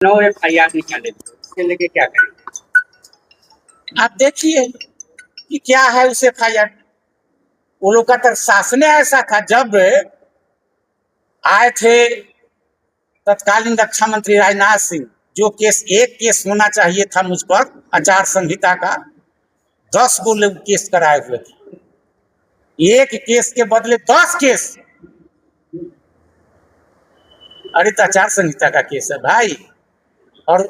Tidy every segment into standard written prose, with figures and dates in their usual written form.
9 FIR निकाले थे, इसके लेके क्या करेंगे? आप देखिए कि क्या है उस FIR। वो लोग का तो शासन ऐसा था, जब आए थे तत्कालीन रक्षा मंत्री राजनाथ सिंह, जो एक केस होना चाहिए था मुझ पर आचार संहिता का, 10 गो लोग केस कराए हुए थे। एक केस के बदले 10 केस। अरे तो आचार संहिता का केस है भाई। और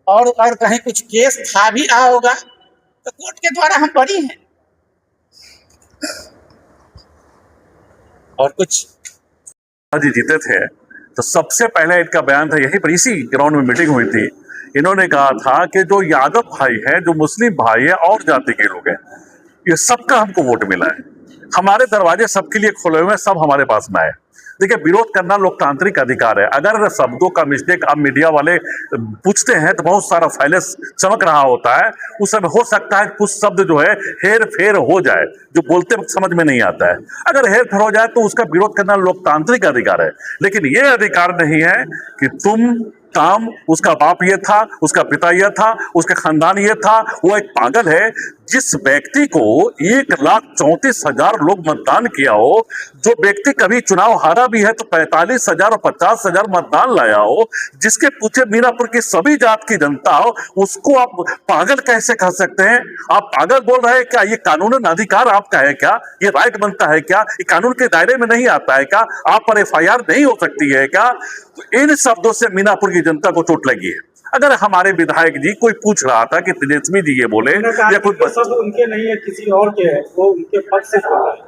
और और कहीं कुछ केस था भी आ होगा तो कोर्ट के द्वारा हम बरी हैं। और कुछ जी जीते थे तो सबसे पहले इनका बयान था, यही पर इसी ग्राउंड में मीटिंग हुई थी। इन्होंने कहा था कि जो यादव भाई है, जो मुस्लिम भाई है और जाति के लोग हैं, ये सबका हमको वोट मिला है। हमारे दरवाजे सबके लिए खुले हुए हैं, सब हमारे पास में आए। देखिए, विरोध करना लोकतांत्रिक अधिकार है। अगर शब्दों का मिस्टेक अब मीडिया वाले पूछते हैं तो बहुत सारा फाइलें चमक रहा होता है, उस समय हो सकता है कुछ शब्द जो है हेर फेर हो जाए, जो बोलते वक्त समझ में नहीं आता है। अगर हेर फेर हो जाए तो उसका विरोध करना लोकतांत्रिक अधिकार है, लेकिन यह अधिकार नहीं है कि तुम काम उसका बाप ये था, उसका पिता ये था, उसका खानदान ये था। वो एक पागल है। जिस व्यक्ति को 1,34,000 लोग मतदान किया हो, जो व्यक्ति कभी चुनाव हारा भी है तो 45,000 और 50,000 मतदान लाया हो, जिसके पूछे मीनापुर की सभी जात की जनता हो, उसको आप पागल कैसे कह सकते हैं? आप पागल बोल रहे हैं क्या? ये कानूनन अधिकार आपका है क्या? ये राइट बनता है क्या? ये कानून के दायरे में नहीं आता है क्या? आप पर FIR नहीं हो सकती है क्या? तो इन शब्दों से मीनापुर की जनता को चोट लगी है। अगर हमारे विधायक जी, कोई पूछ रहा था कि तेजस्वी जी ये बोले या कोई सब उनके नहीं है, किसी और के है, वो उनके पद से बोल रहे हैं।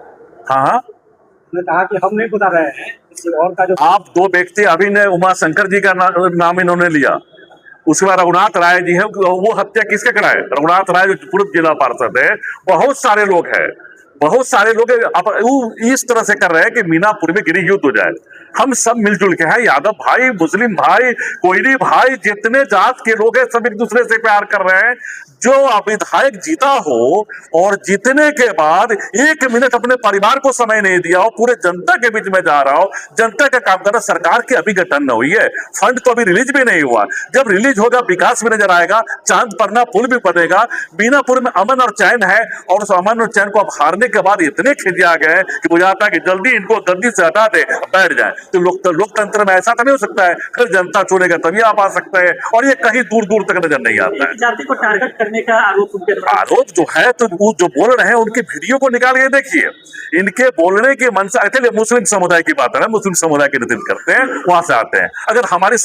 हाँ, उन्होंने कहा कि हम नहीं बता रहे हैं, किसी और का जो आप दो व्यक्ति अभी ने उमाशंकर जी का नाम इन्होंने लिया, उसके बाद रघुनाथ राय जी है, वो हत्या किसके कराए? रघुनाथ राय जो पूर्व जिला पार्षद है। बहुत सारे लोग हैं, बहुत सारे लोग इस तरह से कर रहे हैं कि मीनापुर में गिरी युद्ध हो जाए। हम सब मिलजुल के हैं, यादव भाई, मुस्लिम भाई, कोयली भाई, जितने जात के लोग हैं सब एक दूसरे से प्यार कर रहे हैं। जो विधायक जीता हो और जीतने के बाद 1 मिनट अपने परिवार को समय नहीं दिया हो, पूरे जनता के बीच में जा रहा हो, जनता का काम कर रहा, सरकार की अभी गठन न हुई है, फंड तो अभी रिलीज भी नहीं हुआ। जब रिलीज होगा विकास भी नजर आएगा, चांद परना पुल भी बनेगा। मीनापुर में अमन और चैन है, और उस अमन और चैन को अब हारने के बाद इतने खिंचा गए कि बुझाता है कि जल्दी इनको गद्दी से हटा दे, बैठ जाए। तो लोकतंत्र में ऐसा तो नहीं हो सकता है, फिर जनता चुनेगा तभी आप आ सकते हैं, और ये कहीं दूर दूर तक नजर नहीं आता है। जाति को टारगेट करने का आरोप उनके आरोप जो है, तो वो जो बोल रहे हैं उनके वीडियो को निकाल के देखिए। इनके बोलने की मंशा, मुस्लिम समुदाय की बात है, मुस्लिम समुदाय के नेतृत्व करते हैं, वहां से आते हैं। अगर हमारी